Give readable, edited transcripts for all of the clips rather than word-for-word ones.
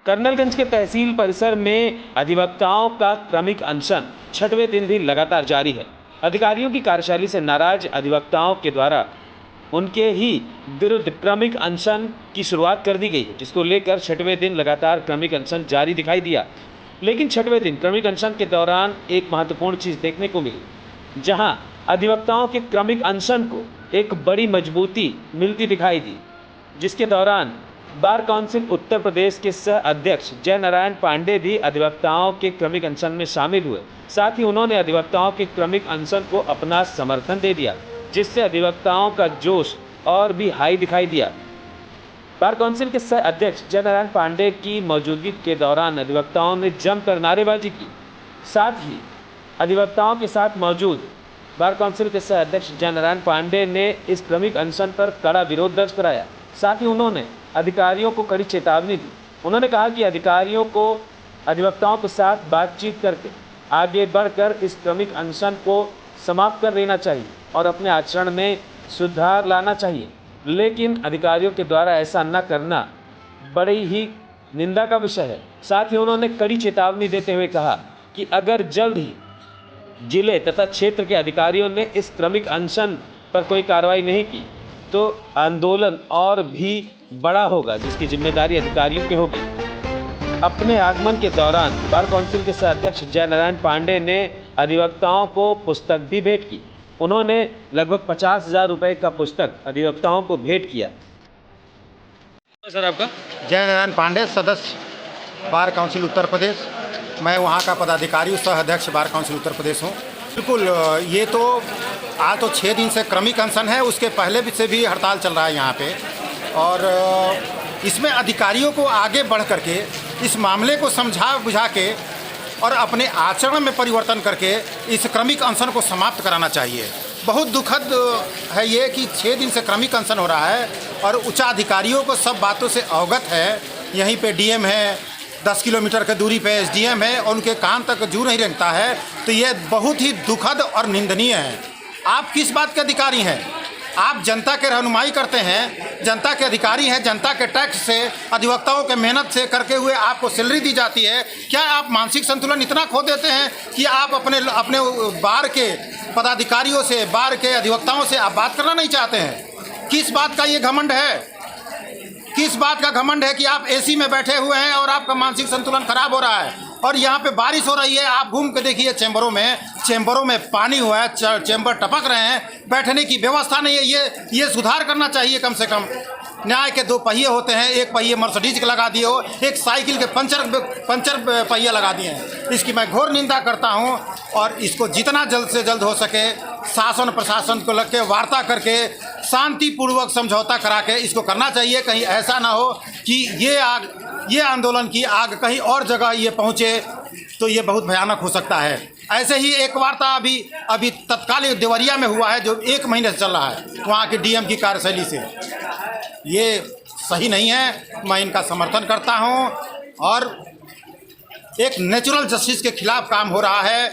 कर्नलगंज के तहसील परिसर में अधिवक्ताओं का क्रमिक अनशन छठवें दिन भी लगातार जारी है। अधिकारियों की कार्यशैली से नाराज अधिवक्ताओं के द्वारा उनके ही विरुद्ध क्रमिक अनशन की शुरुआत कर दी गई है, जिसको लेकर छठवें दिन लगातार क्रमिक अनशन जारी दिखाई दिया। लेकिन छठवें दिन क्रमिक अनशन के दौरान एक महत्वपूर्ण चीज़ देखने को मिली, जहां अधिवक्ताओं के क्रमिक अनशन को एक बड़ी मजबूती मिलती दिखाई दी, जिसके दौरान बार काउंसिल उत्तर प्रदेश के सह अध्यक्ष जय नारायण पांडे भी अधिवक्ताओं के क्रमिक अनशन में शामिल हुए। साथ ही उन्होंने अधिवक्ताओं के क्रमिक अनशन को अपना समर्थन दे दिया, जिससे अधिवक्ताओं का जोश और भी हाई दिखाई दिया। बार काउंसिल के सह अध्यक्ष जय नारायण पांडे की मौजूदगी के दौरान अधिवक्ताओं ने जमकर नारेबाजी की। साथ ही अधिवक्ताओं के साथ मौजूद बार काउंसिल के सह अध्यक्ष जय नारायण पांडे ने इस क्रमिक अनशन पर कड़ा विरोध दर्ज कराया। साथ ही उन्होंने अधिकारियों को कड़ी चेतावनी दी। उन्होंने कहा कि अधिकारियों को अधिवक्ताओं के साथ बातचीत करके आगे बढ़कर इस क्रमिक अनशन को समाप्त कर देना चाहिए और अपने आचरण में सुधार लाना चाहिए। लेकिन अधिकारियों के द्वारा ऐसा न करना बड़ी ही निंदा का विषय है। साथ ही उन्होंने कड़ी चेतावनी देते हुए कहा कि अगर जल्द ही जिले तथा क्षेत्र के अधिकारियों ने इस क्रमिक अनशन पर कोई कार्रवाई नहीं की तो आंदोलन और भी बड़ा होगा, जिसकी जिम्मेदारी अधिकारियों की होगी। अपने आगमन के दौरान बार काउंसिल के सह अध्यक्ष जय नारायण पांडे ने अधिवक्ताओं को पुस्तक भी भेंट की। उन्होंने लगभग 50,000 रुपये का पुस्तक अधिवक्ताओं को भेंट किया। सर, आपका? जय नारायण पांडे, सदस्य बार काउंसिल उत्तर प्रदेश। मैं वहाँ का पदाधिकारी सह अध्यक्ष बार काउंसिल उत्तर प्रदेश हूँ। बिल्कुल, ये तो आज तो 6 दिन से क्रमिक अनशन है, उसके पहले भी से भी हड़ताल चल रहा है यहाँ पे। और इसमें अधिकारियों को आगे बढ़ करके इस मामले को समझा बुझा के और अपने आचरण में परिवर्तन करके इस क्रमिक अनशन को समाप्त कराना चाहिए। बहुत दुखद है ये कि 6 दिन से क्रमिक अनशन हो रहा है और उच्च अधिकारियों को सब बातों से अवगत है। यहीं पे डीएम है, 10 किलोमीटर की दूरी पे एसडीएम है और उनके कान तक जू नहीं रेंगता है। तो ये बहुत ही दुखद और निंदनीय है। आप किस बात के अधिकारी हैं? आप जनता के रहनुमाई करते हैं, जनता के अधिकारी हैं। जनता के टैक्स से, अधिवक्ताओं के मेहनत से करके हुए आपको सैलरी दी जाती है। क्या आप मानसिक संतुलन इतना खो देते हैं कि आप अपने बार के पदाधिकारियों से, बार के अधिवक्ताओं से आप बात करना नहीं चाहते हैं? किस बात का ये घमंड है? किस बात का घमंड है कि आप एसी में बैठे हुए हैं और आपका मानसिक संतुलन खराब हो रहा है? और यहाँ पे बारिश हो रही है, आप घूम के देखिए चैम्बरों में पानी हुआ है, चैम्बर टपक रहे हैं, बैठने की व्यवस्था नहीं है। ये सुधार करना चाहिए कम से कम। न्याय के 2 पहिए होते हैं, एक पहिए मर्सिडीज के लगा दिए हो, एक साइकिल के पंचर पहिया लगा दिए हैं। इसकी मैं घोर निंदा करता हूँ और इसको जितना जल्द से जल्द हो सके शासन प्रशासन को लग के वार्ता करके शांतिपूर्वक समझौता करा के इसको करना चाहिए। कहीं ऐसा ना हो कि ये आंदोलन की आग कहीं और जगह ये पहुँचे, तो ये बहुत भयानक हो सकता है। ऐसे ही एक वार्ता अभी तत्कालीन देवरिया में हुआ है, जो 1 महीने से चल रहा है, वहाँ के डीएम की कार्यशैली से। ये सही नहीं है, मैं इनका समर्थन करता हूँ। और एक नेचुरल जस्टिस के खिलाफ काम हो रहा है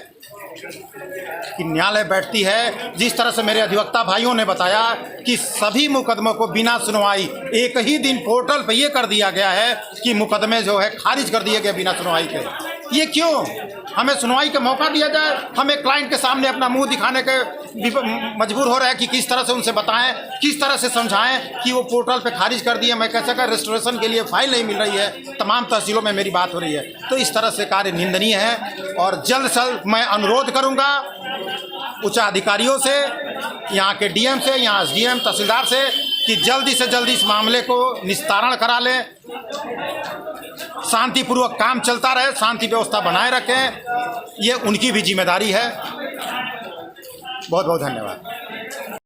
कि न्यायालय बैठती है। जिस तरह से मेरे अधिवक्ता भाइयों ने बताया कि सभी मुकदमों को बिना सुनवाई एक ही दिन पोर्टल पे ये कर दिया गया है कि मुकदमे जो है खारिज कर दिए गए बिना सुनवाई के। ये क्यों? हमें सुनवाई का मौका दिया जाए। हमें क्लाइंट के सामने अपना मुंह दिखाने के मजबूर हो रहे हैं कि किस तरह से उनसे बताएं, किस तरह से समझाएं कि वो पोर्टल पे खारिज कर दिया। मैं कैसे कर रेस्टोरेशन के लिए फाइल नहीं मिल रही है, तमाम तहसीलों में मेरी बात हो रही है। तो इस तरह से कार्य निंदनीय है और जल्द से जल्द मैं अनुरोध करूँगा उच्च अधिकारियों से, यहाँ के डीएम से, यहाँ एसडीएम तहसीलदार से कि जल्दी से जल्दी इस मामले को निस्तारण करा लें, शांतिपूर्वक काम चलता रहे, शांति व्यवस्था बनाए रखें। ये उनकी भी जिम्मेदारी है। बहुत बहुत धन्यवाद।